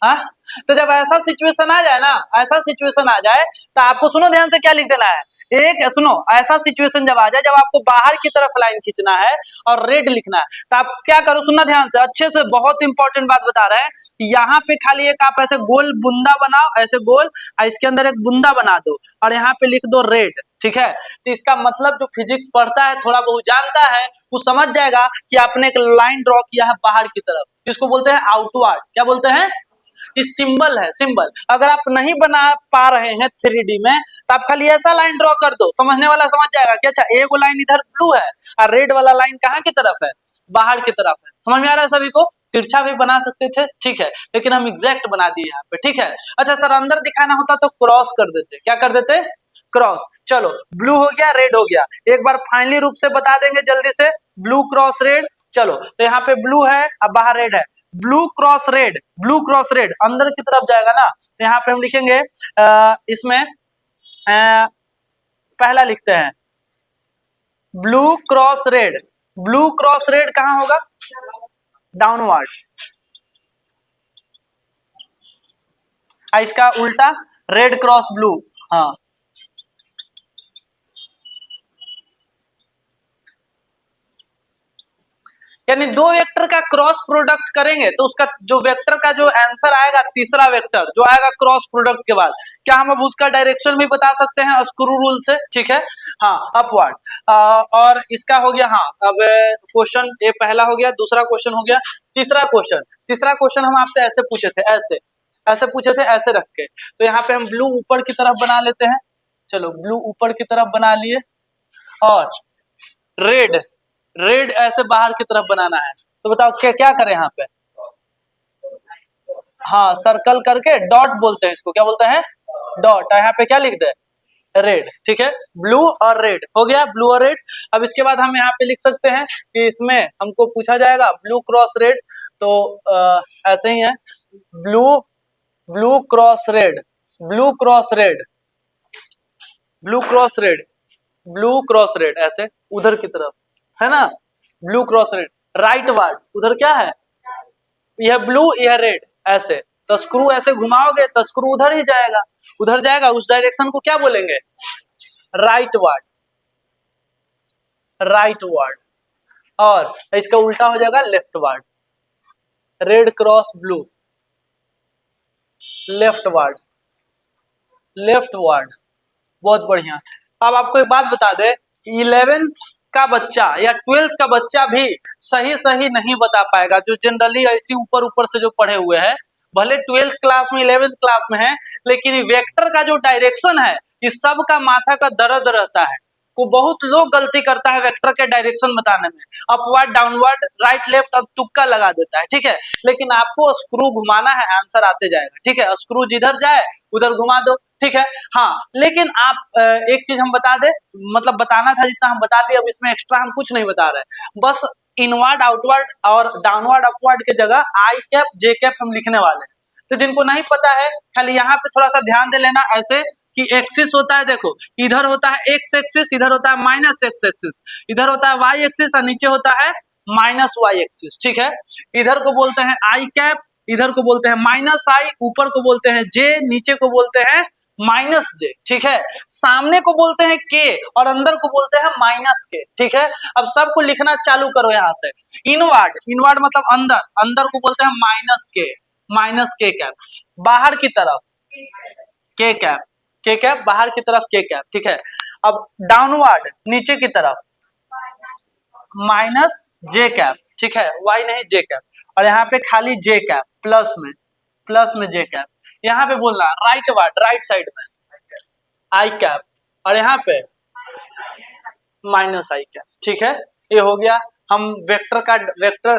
हाँ तो जब ऐसा सिचुएशन आ जाए ना, ऐसा सिचुएशन आ जाए तो आपको सुनो ध्यान से क्या लिख देना है, एक सुनो, ऐसा सिचुएशन जब आ जाए जब आपको बाहर की तरफ लाइन खींचना है और रेड लिखना है तो आप क्या करो, सुनना ध्यान से अच्छे से, बहुत इंपॉर्टेंट बात बता रहे हैं। यहाँ पे खाली एक आप ऐसे गोल बुंदा बनाओ, ऐसे गोल, और इसके अंदर एक बुंदा बना दो और यहाँ पे लिख दो रेड, ठीक है। तो इसका मतलब जो फिजिक्स पढ़ता है, थोड़ा बहुत जानता है, वो समझ जाएगा कि आपने एक लाइन ड्रॉ किया है बाहर की तरफ, इसको बोलते हैं आउटवर्ड, क्या बोलते हैं? इस सिंबल है, सिंबल। अगर आप नहीं बना पा रहे हैं 3D में तो आप खाली ऐसा लाइन ड्रॉ कर दो, समझने वाला समझ जाएगा कि अच्छा एक लाइन इधर ब्लू है और रेड वाला लाइन कहाँ की तरफ है, बाहर की तरफ है। समझ में आ रहा है सभी को? तिरछा भी बना सकते थे, ठीक है, लेकिन हम एग्जैक्ट बना दिए यहाँ पे, ठीक है। अच्छा सर अंदर दिखाना होता तो क्रॉस कर देते, क्या कर देते? क्रॉस। चलो ब्लू हो गया, रेड हो गया, एक बार फाइनली रूप से बता देंगे जल्दी से, ब्लू क्रॉस रेड। चलो तो यहाँ पे ब्लू है अब बाहर रेड है, blue cross red, blue cross red अंदर की तरफ जाएगा ना, तो यहाँ पे हम लिखेंगे इसमें पहला लिखते हैं blue cross red, blue cross red कहाँ होगा? डाउनवर्ड। इसका उल्टा रेड क्रॉस ब्लू, हाँ यानी दो वेक्टर का क्रॉस प्रोडक्ट करेंगे तो उसका जो वेक्टर का जो आंसर आएगा, तीसरा वेक्टर जो आएगा क्रॉस प्रोडक्ट के बाद, क्या हम अब उसका डायरेक्शन भी बता सकते हैं स्क्रू रूल से, ठीक है। हाँ अपवर्ड। और इसका हो गया, हाँ अब क्वेश्चन ये पहला हो गया, दूसरा क्वेश्चन हो गया, तीसरा क्वेश्चन, तीसरा क्वेश्चन हम आपसे ऐसे पूछे थे, ऐसे ऐसे पूछे थे, ऐसे रख के। तो यहाँ पे हम ब्लू ऊपर की तरफ बना लेते हैं, चलो ब्लू ऊपर की तरफ बना लिए और रेड, रेड ऐसे बाहर की तरफ बनाना है। तो बताओ क्या क्या करें यहाँ पे? हाँ सर्कल करके डॉट बोलते हैं इसको, क्या बोलते हैं? डॉट। यहाँ पे क्या लिख दे? रेड, ठीक है, ब्लू और रेड हो गया, ब्लू और रेड। अब इसके बाद हम यहाँ पे लिख सकते हैं कि इसमें हमको पूछा जाएगा ब्लू क्रॉस रेड, तो ऐसे ही है, blue blue cross red, blue cross red, blue cross red, blue cross red ऐसे उधर की तरफ, है ना, blue cross red, right ward उधर क्या है, यह ब्लू यह रेड ऐसे। तो स्क्रू ऐसे घुमाओगे तो स्क्रू उधर ही जाएगा, उधर जाएगा, उस डायरेक्शन को क्या बोलेंगे? Right ward, right ward. और इसका उल्टा हो जाएगा left ward, red cross blue, left ward. Left word. बहुत बढ़िया। अब आपको एक बात बता दे, 11th का बच्चा या 12th का बच्चा भी सही सही नहीं बता पाएगा, जो जनरली ऐसी ऊपर ऊपर से जो पढ़े हुए हैं, भले 12th क्लास में 11th क्लास में है, लेकिन वेक्टर का जो डायरेक्शन है, इस सब का माथा का दर्द रहता है। को बहुत लोग गलती करता है वेक्टर के डायरेक्शन बताने में, अपवर्ड डाउनवर्ड राइट लेफ्ट अब तुक्का लगा देता है, ठीक है। लेकिन आपको स्क्रू घुमाना है, आंसर आते जाएगा, ठीक है। स्क्रू जिधर जाए उधर घुमा दो, ठीक है। हाँ, लेकिन आप एक चीज हम बता दे, मतलब बताना था जितना हम बता दिए, अब इसमें एक्स्ट्रा हम कुछ नहीं बता रहे, बस इनवर्ड आउटवर्ड और डाउनवर्ड अपवर्ड के जगह आई कैप जे कैप हम लिखने वाले हैं। तो जिनको नहीं पता है, खाली यहाँ पे थोड़ा सा ध्यान दे लेना, ऐसे कि एक्सिस होता है, देखो इधर होता है एक्स एक्सिस, इधर होता है माइनस एक्स एक्सिस, इधर होता है वाई एक्सिस और नीचे होता है माइनस वाई एक्सिस, ठीक है। इधर को बोलते हैं आई कैप, इधर को बोलते हैं माइनस आई, ऊपर को बोलते हैं जे, नीचे को बोलते हैं माइनस जे, ठीक है। सामने को बोलते हैं के और अंदर को बोलते हैं माइनस के, ठीक है। अब सबको लिखना चालू करो यहाँ से। इनवर्ड, इनवर्ड मतलब अंदर, अंदर को बोलते हैं माइनस के, माइनस के कैप। बाहर की तरफ के कैप, के कैप बाहर की तरफ के कैप, ठीक है। अब डाउनवर्ड नीचे की तरफ माइनस जे कैप, ठीक है, वाई नहीं जे कैप। और यहाँ पे खाली जे कैप प्लस में जे कैप। यहाँ पे बोलना राइट वर्ड, राइट साइड में आई कैप और यहाँ पे माइनस आई कैप, ठीक है। ये हो गया, हम वेक्टर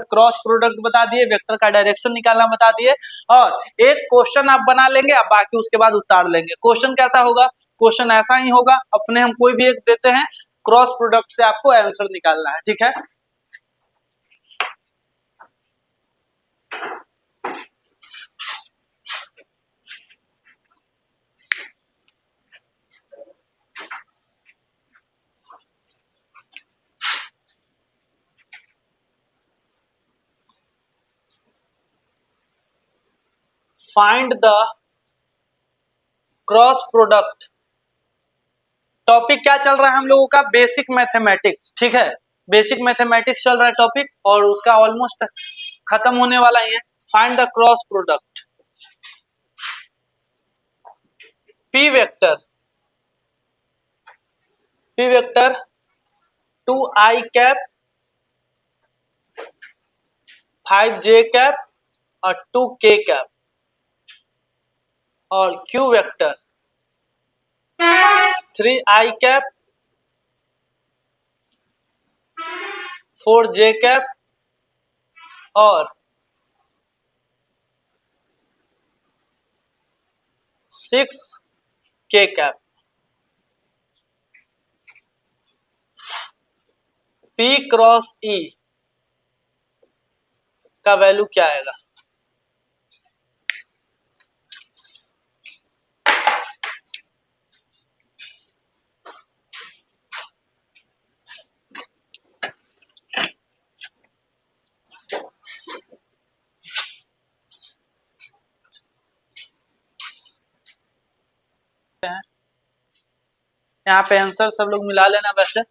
क्रॉस प्रोडक्ट बता दिए, वेक्टर का डायरेक्शन निकालना बता दिए, और एक क्वेश्चन आप बना लेंगे, अब बाकी उसके बाद उतार लेंगे। क्वेश्चन कैसा होगा? क्वेश्चन ऐसा ही होगा, अपने हम कोई भी एक देते हैं, क्रॉस प्रोडक्ट से आपको आंसर निकालना है, ठीक है। Find the cross product. Topic क्या चल रहा है हम लोगों का? बेसिक मैथमेटिक्स, ठीक है। बेसिक मैथमेटिक्स चल रहा है टॉपिक, और उसका ऑलमोस्ट खत्म होने वाला ही है। Find the cross product. P vector, P vector 2i cap 5j cap और 2k कैप, और Q vector 3i cap 4j cap और 6k cap. P cross E का वैल्यू क्या आएगा? यहाँ पे आंसर सब लोग मिला लेना। वैसे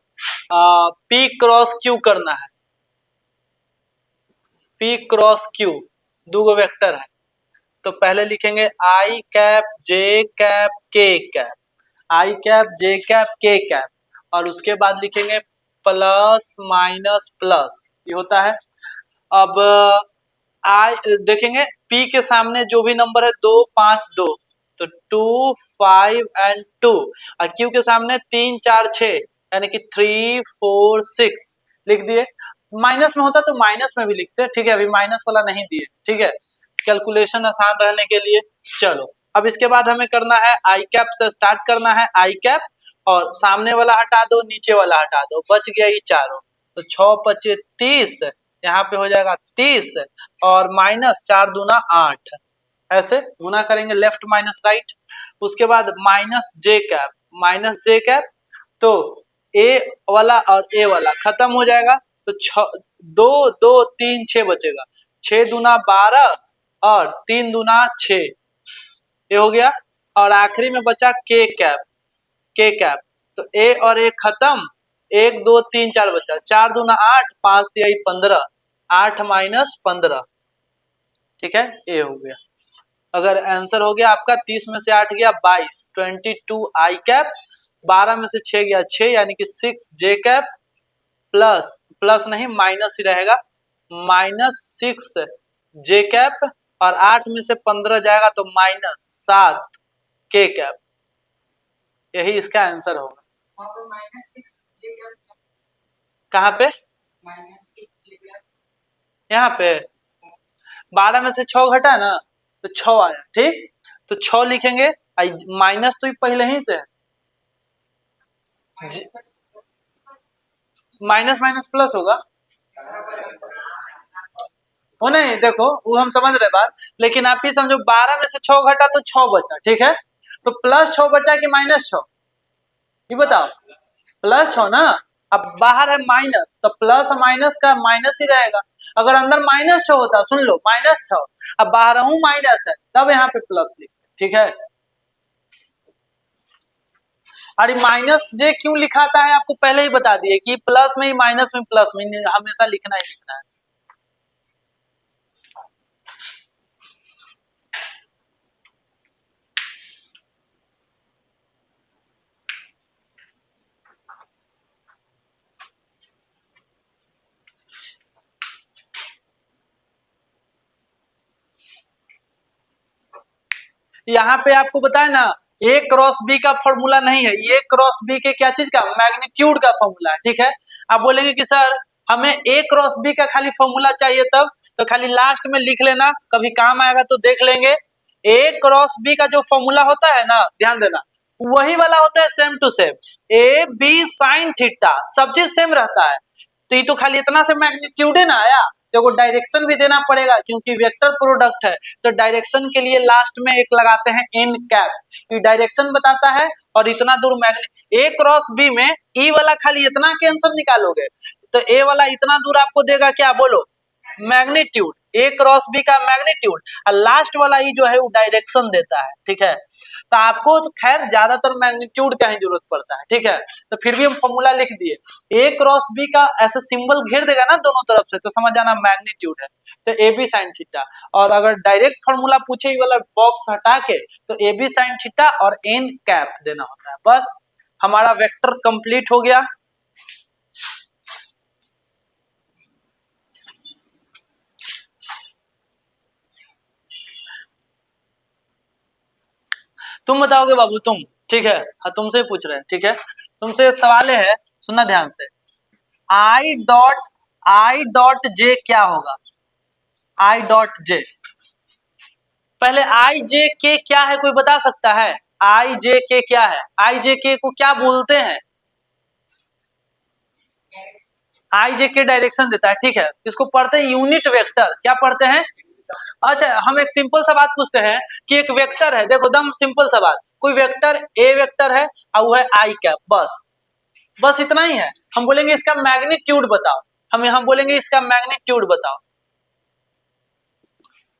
P क्रॉस Q करना है, P क्रॉस Q दो वेक्टर है, तो पहले लिखेंगे आई कैप जे कैप के कैप, आई कैप जे कैप के कैप, और उसके बाद लिखेंगे प्लस माइनस प्लस, ये होता है। अब आई देखेंगे P के सामने जो भी नंबर है 2 5 2, तो 2 5 एंड 2, और Q के सामने 3 4 6 यानी कि 3 4 6 लिख दिए। माइनस में होता तो माइनस में भी लिखते, ठीक है, अभी माइनस वाला नहीं दिए, ठीक है, कैलकुलेशन आसान रहने के लिए। चलो, अब इसके बाद हमें करना है आई कैप से स्टार्ट करना है, आई कैप, और सामने वाला हटा दो, नीचे वाला हटा दो, बच गया ये चारों, तो 6 5 30, यहाँ पे हो जाएगा 30, और माइनस 4 दूना 8, ऐसे गुना करेंगे लेफ्ट माइनस राइट। उसके बाद माइनस जे कैप, माइनस जे कैप, तो ए वाला और ए वाला खत्म हो जाएगा, तो 2 2 3 6 बचेगा, 6 दूना 12 और 3 दूना 6, ये हो गया। और आखिरी में बचा के कैप, के कैप, तो ए और ए खत्म, 1 2 3 4 बचा, 4 दूना 8, 5 3 15, 8 माइनस 15, ठीक है, ए हो गया। अगर आंसर हो गया आपका 30 में से 8 गया 22, 22 आई कैप, 12 में से 6 गया 6 यानी कि 6 जे कैप प्लस प्लस नहीं माइनस ही रहेगा, -6 जे कैप और 8 में से 15 जाएगा तो -7 के कैप। यही इसका आंसर होगा। कहाँ पे? यहाँ पे 12 में से 6 घटा ना तो 6 आया, ठीक, तो 6 लिखेंगे, माइनस तो पहले ही से माइनस माइनस प्लस होगा, वो नहीं देखो वो हम समझ रहे बात, लेकिन आप ही समझो 12 में से 6 घटा तो 6 बचा, ठीक है, तो प्लस 6 बचा कि -6, ये बताओ, +6 ना, अब बाहर है माइनस तो प्लस माइनस का माइनस ही रहेगा, अगर अंदर -6 होता, सुन लो -6, अब बाहर हूं माइनस है तब यहाँ पे प्लस लिखते, ठीक है। अरे माइनस जे क्यों लिखाता है आपको पहले ही बता दिए कि प्लस में ही माइनस में प्लस में हमेशा लिखना ही लिखना है। यहाँ पे आपको बताया ना ए क्रॉस बी का फॉर्मूला नहीं है, ए क्रॉस बी के क्या चीज का, मैग्नीट्यूड का फॉर्मूला है, ठीक है। आप बोलेंगे कि सर हमें ए क्रॉस बी का खाली फॉर्मूला चाहिए तब, तो खाली लास्ट में लिख लेना, कभी काम आएगा तो देख लेंगे। ए क्रॉस बी का जो फॉर्मूला होता है ना, ध्यान देना, वही वाला होता है same to same, A B sine theta, सब चीज सेम रहता है। तो ये तो खाली इतना से मैग्नीट्यूड है ना आया, तो वो डायरेक्शन भी देना पड़ेगा क्योंकि वेक्टर प्रोडक्ट है, तो डायरेक्शन के लिए लास्ट में एक लगाते हैं एन कैप, ये डायरेक्शन बताता है, और इतना दूर ए क्रॉस बी में ई वाला खाली इतना के आंसर निकालोगे तो ए वाला इतना दूर आपको देगा क्या, बोलो, मैग्नीट्यूड, ए क्रॉस बी का मैग्नीट्यूड, और लास्ट वाला ई जो है वो डायरेक्शन देता है, ठीक है। तो आपको तो खैर ज्यादातर मैग्नीट्यूड का ही जरूरत पड़ता है, ठीक है, तो फिर भी हम फॉर्मूला लिख दिए, ए क्रॉस बी का ऐसे सिंबल घेर देगा ना दोनों तरफ से तो समझ जाना मैग्नीट्यूड है, तो ए बी साइन थीटा, और अगर डायरेक्ट फॉर्मूला पूछे ये वाला बॉक्स हटा के तो ए बी साइन थीटा और एन कैप देना होता है, बस हमारा वेक्टर कंप्लीट हो गया। तुम बताओगे बाबू, तुम, ठीक है, हाँ तुमसे ही पूछ रहे हैं, ठीक है, तुमसे सवाल है, सुनना ध्यान से, आई डॉट जे क्या होगा, आई डॉट जे, पहले आई जे के क्या है कोई बता सकता है, आई जे के क्या है, आई जे के को क्या बोलते हैं, आई जे के डायरेक्शन देता है, ठीक है, इसको पढ़ते हैं यूनिट वेक्टर, क्या पढ़ते हैं। अच्छा हम एक सिंपल सा बात पूछते हैं कि एक वेक्टर है, देखो दम सिंपल सा बात, कोई वेक्टर ए वेक्टर है और वो है आई कैप, बस बस इतना ही है, हम बोलेंगे इसका मैग्नीट्यूड बताओ, हम बोलेंगे इसका मैग्नीट्यूड बताओ,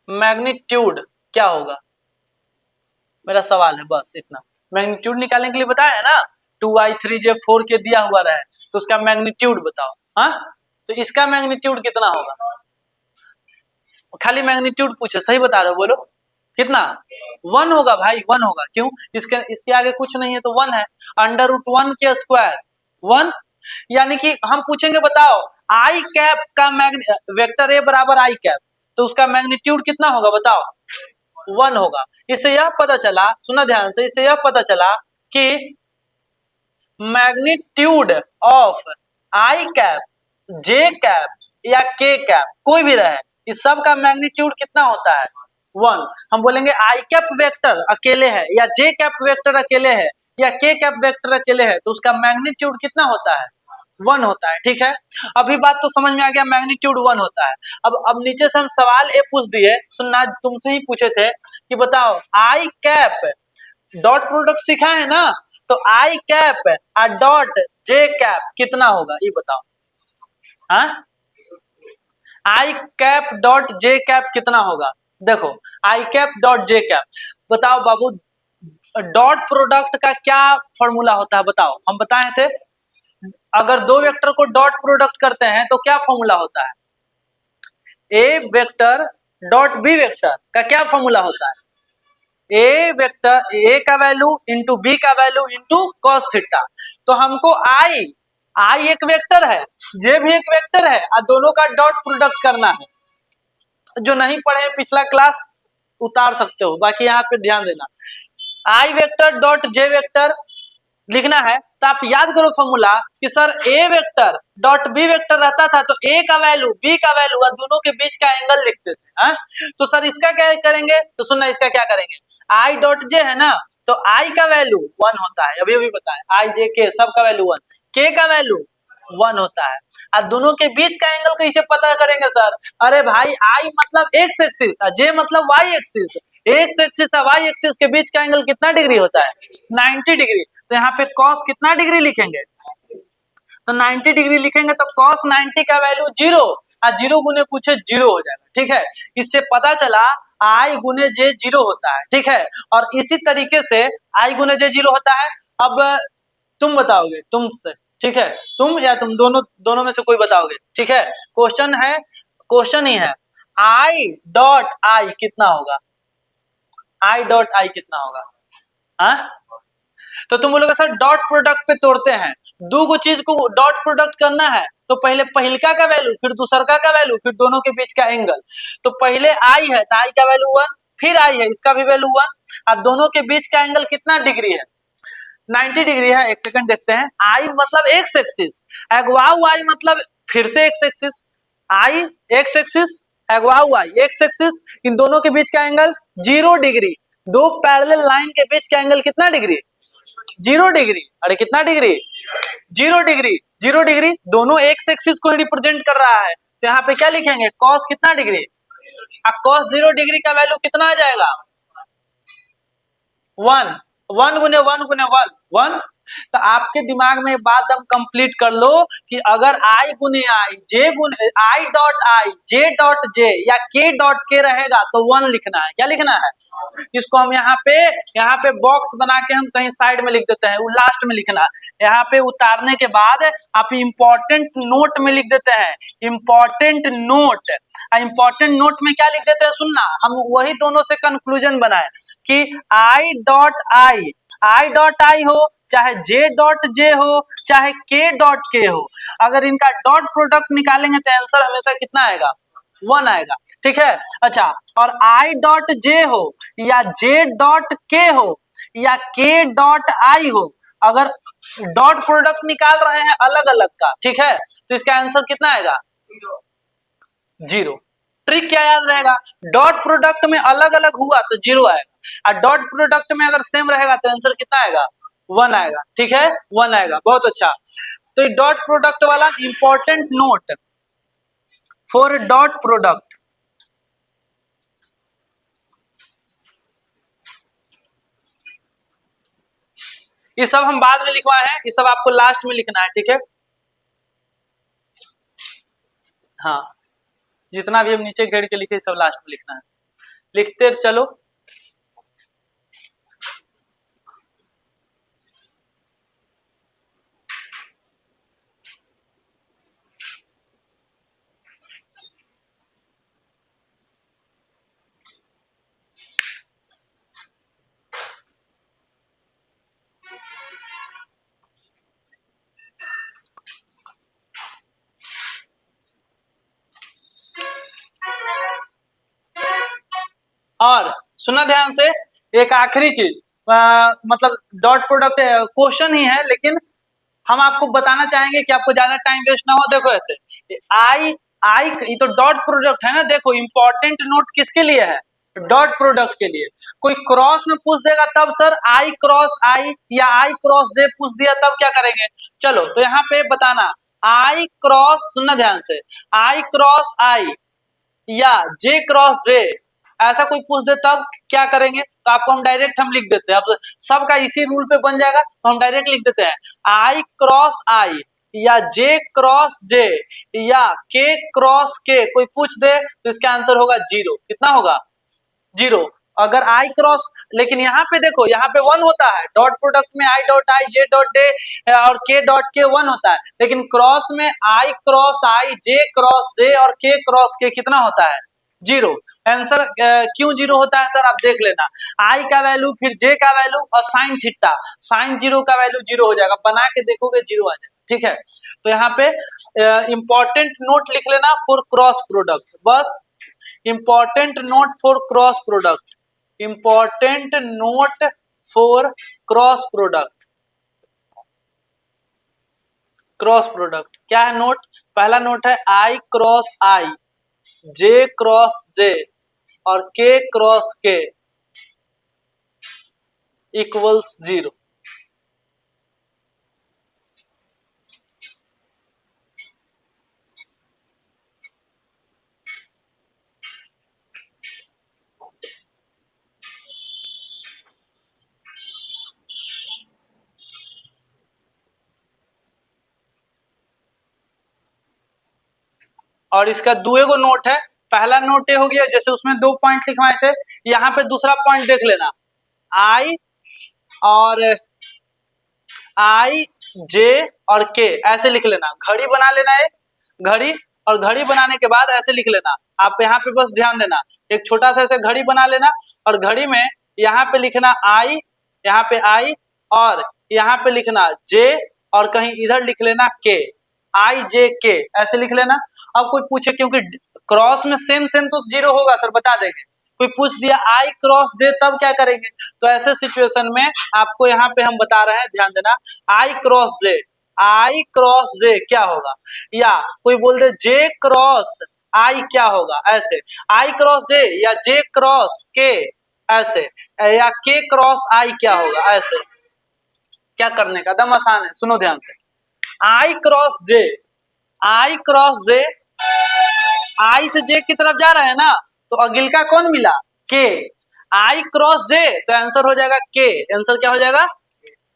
मैग्नीट्यूड क्या होगा, मेरा सवाल है बस इतना, मैग्नीट्यूड निकालने के लिए बताया है ना, 2i3j4 के दिया हुआ रहा है तो उसका मैग्नीट्यूड बताओ, हाँ तो इसका मैग्नीट्यूड कितना होगा, खाली मैग्नीट्यूड पूछे, सही बता रहे हो, बोलो कितना, 1 होगा भाई, 1 होगा, क्यों, इसके आगे कुछ नहीं है तो 1 है, √1 के स्क्वायर 1, यानी कि हम पूछेंगे बताओ आई कैप का वेक्टर ए बराबर आई कैप, तो उसका मैग्नीट्यूड कितना होगा बताओ, 1 होगा। इससे यह पता चला, सुना ध्यान से, इससे यह पता चला कि magnitude of I cap J cap या के कैप कोई भी रहे, इस सब का मैग्नीट्यूड कितना होता है, 1। हम बोलेंगे आई कैप वेक्टर अकेले है या जे कैप वेक्टर अकेले है या के कैप वेक्टर अकेले है तो उसका मैग्नीट्यूड कितना होता है, 1 होता है, ठीक है। अभी बात तो समझ में आ गया, मैग्नीट्यूड 1 होता है। अब नीचे से हम सवाल ए पूछ दिए, सुनना, तुमसे ही पूछे थे कि बताओ आई कैप डॉट प्रोडक्ट सीखा है ना, तो आई कैप और डॉट जे कैप कितना होगा ये बताओ, हाँ आई कैप डॉट जे कैप कितना होगा, देखो आई कैप डॉट जे कैप, बताओ बाबू डॉट प्रोडक्ट का क्या फॉर्मूला होता है बताओ, हम बताए थे अगर दो वेक्टर को डॉट प्रोडक्ट करते हैं तो क्या फॉर्मूला होता है, ए वेक्टर डॉट बी वेक्टर का क्या फॉर्मूला होता है, ए वेक्टर ए का वैल्यू इंटू बी का वैल्यू इंटू कॉस थीटा। तो हमको आई एक वेक्टर है, जे भी एक वेक्टर है और दोनों का डॉट प्रोडक्ट करना है। जो नहीं पढ़े पिछला क्लास उतार सकते हो, बाकी यहाँ पे ध्यान देना। आई वेक्टर डॉट जे वेक्टर लिखना है तो आप याद करो फॉर्मूला कि सर ए वेक्टर डॉट बी वेक्टर रहता था तो ए का वैल्यू बी का वैल्यू और दोनों के बीच का एंगल लिखते थे। तो सर इसका क्या करेंगे, तो सुनना इसका क्या करेंगे, आई डॉट जे है ना, तो आई का वैल्यू 1 होता है, अभी बताया आई जे के सब का वैल्यू 1, के का वैल्यू 1 होता है। और दोनों के बीच का एंगल कैसे पता करेंगे सर, अरे भाई आई मतलब एक्स एक्सिस और जे मतलब वाई एक्सिस, एक्स एक्सिस और वाई एक्सिस के बीच का एंगल कितना डिग्री होता है, 90 डिग्री। तो यहाँ पे cos कितना डिग्री लिखेंगे, तो 90 डिग्री लिखेंगे तो cos 90 का वैल्यू 0 और 0 गुने कुछ 0 हो जाएगा। ठीक है, इससे पता चला I गुने जे 0 होता है। ठीक है, और इसी तरीके से I गुने जे 0 होता है। अब तुम बताओगे तुमसे, ठीक है, तुम या तुम दोनों में से कोई बताओगे। ठीक है, क्वेश्चन ही है I डॉट I कितना होगा, I डॉट I कितना होगा। हाँ, तो तुम बोलोगे सर डॉट प्रोडक्ट पे तोड़ते हैं, दो गो चीज को डॉट प्रोडक्ट करना है तो पहले पहिलका का वैल्यू फिर दूसरका का वैल्यू फिर दोनों के बीच का एंगल। तो पहले आई है तो आई का वैल्यू 1, फिर आई है इसका भी वैल्यू 1 और दोनों के बीच का एंगल कितना डिग्री है, 90 डिग्री है। एक सेकंड देखते हैं, आई मतलब एक्स एक्सिस, अगवाऊ आई मतलब फिर से एक्स एक्सिस, आई एक्स एक्सिस अगवाऊ आई एक्स एक्सिस, इन दोनों के बीच का एंगल 0 डिग्री। दो पैरेलल लाइन के बीच का एंगल कितना डिग्री, 0 डिग्री। अरे कितना डिग्री, 0 डिग्री। 0 डिग्री दोनों एक्स एक्सिस को रिप्रेजेंट कर रहा है तो यहाँ पे क्या लिखेंगे, cos कितना डिग्री, cos 0 डिग्री का वैल्यू कितना आ जाएगा 1, 1 गुने 1 गुने 1 1। तो आपके दिमाग में बात हम कंप्लीट कर लो कि अगर आई गुने आई जे गुने I dot I J dot J या के डॉट के रहेगा तो 1 लिखना है। क्या लिखना है, इसको हम यहाँ पे बॉक्स बना के हम कहीं साइड में लिख देते हैं, वो लास्ट में लिखना है। यहाँ पे उतारने के बाद आप इंपॉर्टेंट नोट में लिख देते हैं, इंपॉर्टेंट नोट। इंपॉर्टेंट नोट में क्या लिख देते हैं, सुनना, हम वही दोनों से कंक्लूजन बनाए कि आई डॉट आई हो चाहे जे डॉट जे हो चाहे के डॉट के हो, अगर इनका डॉट प्रोडक्ट निकालेंगे तो आंसर हमेशा कितना आएगा, 1 आएगा। ठीक है, अच्छा, और आई डॉट जे हो या जे डॉट के हो या के डॉट आई हो, अगर डॉट प्रोडक्ट निकाल रहे हैं अलग अलग का, ठीक है, तो इसका आंसर कितना आएगा, 0। ट्रिक क्या याद रहेगा, डॉट प्रोडक्ट में अलग अलग हुआ तो 0 आएगा और डॉट प्रोडक्ट में अगर सेम रहेगा तो आंसर कितना आएगा, 1 आएगा। ठीक है, 1 आएगा, बहुत अच्छा। तो डॉट प्रोडक्ट वाला important note for dot product, ये सब हम बाद में लिखवाए हैं, ये सब आपको लास्ट में लिखना है। ठीक है, हाँ, जितना भी हम नीचे घेर के लिखे सब लास्ट में लिखना है, लिखते चलो। और सुना ध्यान से, एक आखिरी चीज, मतलब डॉट प्रोडक्ट क्वेश्चन ही है लेकिन हम आपको बताना चाहेंगे कि आपको ज्यादा टाइम वेस्ट ना हो। देखो ऐसे आई आई ये तो डॉट प्रोडक्ट है ना, देखो इंपॉर्टेंट नोट किसके लिए है, डॉट प्रोडक्ट के लिए। कोई क्रॉस में पूछ देगा तब सर आई क्रॉस आई या आई क्रॉस जे पूछ दिया तब क्या करेंगे। चलो तो यहाँ पे बताना आई क्रॉस, सुनना ध्यान से, आई क्रॉस आई या जे क्रॉस जे ऐसा कोई पूछ दे तब क्या करेंगे, तो आपको हम डायरेक्ट हम लिख देते हैं, अब सबका इसी रूल पे बन जाएगा तो हम डायरेक्ट लिख देते हैं आई क्रॉस आई या जे क्रॉस जे या के क्रॉस के, कोई पूछ दे तो इसका आंसर होगा 0। कितना होगा, 0। अगर आई क्रॉस, लेकिन यहाँ पे देखो यहाँ पे 1 होता है, डॉट प्रोडक्ट में I dot I J dot day और के डॉट के 1 होता है, लेकिन क्रॉस में आई क्रॉस आई जे क्रॉस जे और के क्रॉस के कितना होता है, जीरो। आंसर क्यों जीरो होता है सर, आप देख लेना, आई का वैल्यू फिर जे का वैल्यू और साइन थीटा, साइन जीरो का वैल्यू जीरो हो जाएगा, बना के देखोगे जीरो आ जाएगा। ठीक है, तो यहाँ पे इंपॉर्टेंट नोट लिख लेना फॉर क्रॉस प्रोडक्ट, बस important note for cross product, important note for cross product. Cross product क्या है नोट, पहला नोट है आई क्रॉस आई, जे क्रॉस जे और के क्रॉस के इक्वल्स जीरो। और इसका दुए को नोट है, पहला नोट ये हो गया जैसे उसमें 2 पॉइंट लिखवाए थे, यहाँ पे दूसरा पॉइंट देख लेना, आई और आई जे और के ऐसे लिख लेना, घड़ी बना लेना है घड़ी, और घड़ी बनाने के बाद ऐसे लिख लेना। आप यहाँ पे बस ध्यान देना, एक छोटा सा ऐसे घड़ी बना लेना और घड़ी में यहाँ पे लिखना आई, यहाँ पे आई और यहाँ पे लिखना जे और कहीं इधर लिख लेना के, आई जे के ऐसे लिख लेना। अब कोई पूछे, क्योंकि क्रॉस में सेम सेम तो जीरो होगा सर, बता देंगे। कोई पूछ दिया आई क्रॉस जे, तब क्या करेंगे, तो ऐसे सिचुएशन में आपको यहाँ पे हम बता रहे हैं, ध्यान देना, आई क्रॉस जे, आई क्रॉस जे क्या होगा, या कोई बोल दे जे क्रॉस आई क्या होगा, ऐसे आई क्रॉस जे या जे क्रॉस के ऐसे, या के क्रॉस आई क्या होगा, ऐसे क्या करने का, दम आसान है, सुनो ध्यान से। आई क्रॉस जे, आई क्रॉस जे, आई से जे की तरफ जा रहा है ना, तो अगिल का कौन मिला, के, आई क्रॉस जे तो आंसर हो जाएगा के, आंसर क्या हो जाएगा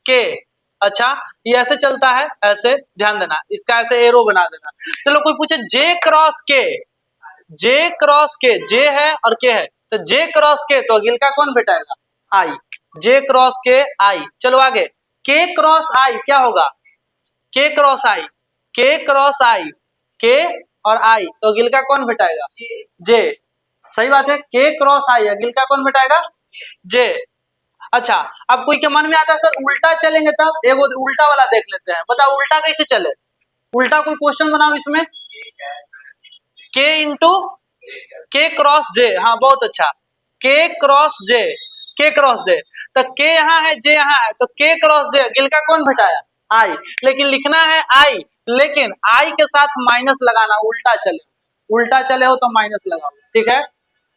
के। अच्छा, ये ऐसे चलता है, ऐसे ध्यान देना, इसका ऐसे एरो बना देना। चलो कोई पूछे जे क्रॉस के, जे क्रॉस के, जे है और के है, तो जे क्रॉस के तो अगिल का कौन भेटाएगा, आई, जे क्रॉस के आई। चलो आगे, के क्रॉस आई क्या होगा, के क्रॉस आई, के क्रॉस आई, के और आई तो अगिल का कौन भेटाएगा, जे। सही बात है, के क्रॉस आई अगिल का कौन भेटाएगा, जे। अच्छा, अब कोई के मन में आता है सर उल्टा चलेंगे, तब एक उल्टा वाला देख लेते हैं, बताओ उल्टा कैसे चले, उल्टा कोई क्वेश्चन बनाओ इसमें, के इंटू के क्रॉस जे, हाँ बहुत अच्छा, के क्रॉस जे, के क्रॉस जे, तो के यहाँ है जे यहाँ है, तो के क्रॉस जे गिल का कौन घटाया, आई, लेकिन लिखना है आई, लेकिन आई के साथ माइनस लगाना, उल्टा चले, उल्टा चले हो तो माइनस लगाओ, ठीक है।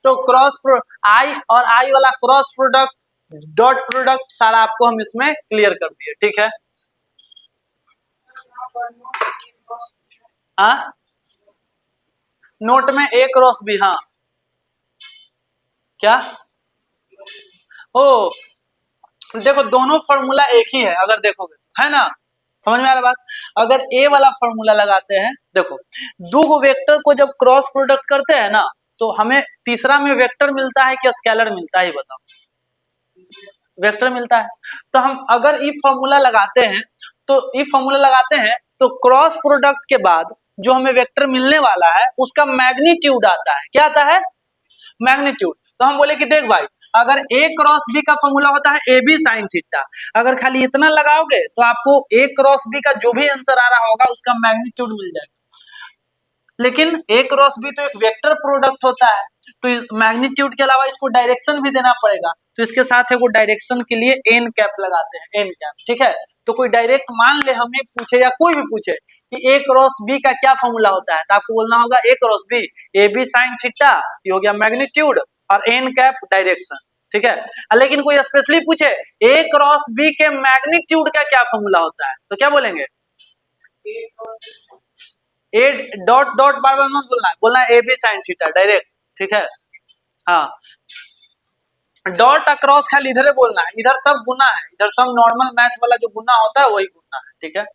तो क्रॉस आई और आई वाला क्रॉस प्रोडक्ट डॉट प्रोडक्ट सारा आपको हम इसमें क्लियर कर दिए, ठीक है। हाँ नोट में ए क्रॉस बी, हाँ क्या, ओ देखो दोनों फॉर्मूला एक ही है, अगर देखोगे है ना, समझ में आ रहा बात। अगर ए वाला फॉर्मूला लगाते हैं, देखो दो वेक्टर को जब क्रॉस प्रोडक्ट करते हैं ना, तो हमें तीसरा में वेक्टर मिलता है कि स्केलर मिलता है, बताओ, वेक्टर मिलता है। तो हम अगर ई फॉर्मूला लगाते हैं, तो ई फॉर्मूला लगाते हैं तो क्रॉस प्रोडक्ट के बाद जो हमें वेक्टर मिलने वाला है उसका मैग्नीट्यूड आता है, क्या आता है, मैग्नीट्यूड। तो हम बोले कि देख भाई, अगर ए क्रॉस बी का फॉर्मूला होता है ए बी साइन थीटा, अगर खाली इतना लगाओगे तो आपको ए क्रॉस बी का जो भी आंसर आ रहा होगा उसका मैग्नीट्यूड मिल जाएगा। लेकिन ए क्रॉस बी तो एक वेक्टर प्रोडक्ट होता है, तो मैग्नीट्यूड के अलावा इसको डायरेक्शन भी देना पड़ेगा, तो इसके साथ है वो डायरेक्शन के लिए एन कैप लगाते हैं, एन कैप, ठीक है। तो कोई डायरेक्ट मान ले हमें पूछे या कोई भी पूछे कि ए क्रॉस बी का क्या फॉर्मूला होता है, तो आपको बोलना होगा A cross B A B sine theta, ये हो गया मैग्नीट्यूड, और एन कैप डायरेक्शन, ठीक है। लेकिन कोई स्पेशली पूछे ए क्रॉस बी के मैग्नीट्यूड का क्या फॉर्मूला होता है, तो क्या बोलेंगे, ए डॉट डॉट बार बार मत बोलना है, बोलना है A B sine theta direct, ठीक है। हाँ डॉट अक्रॉस खाली इधर ही बोलना है, इधर सब गुना है, इधर सब नॉर्मल मैथ वाला जो गुना होता है वही गुना है, ठीक है।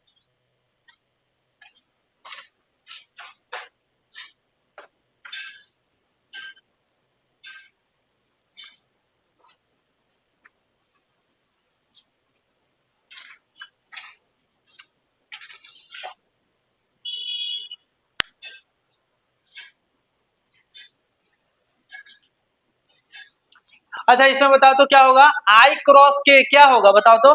अच्छा इसमें बताओ तो क्या होगा, आई क्रॉस के क्या होगा बताओ तो,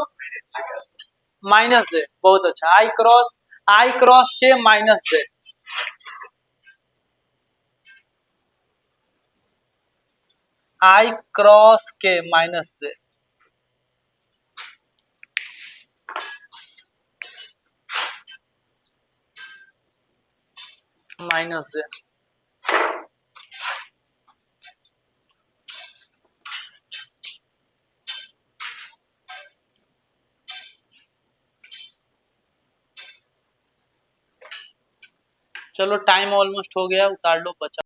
माइनस जे। बहुत अच्छा, आई क्रॉस के माइनस जे। आई क्रॉस के माइनस जे, माइनस जे। चलो टाइम ऑलमोस्ट हो गया, उतार लो, बचा।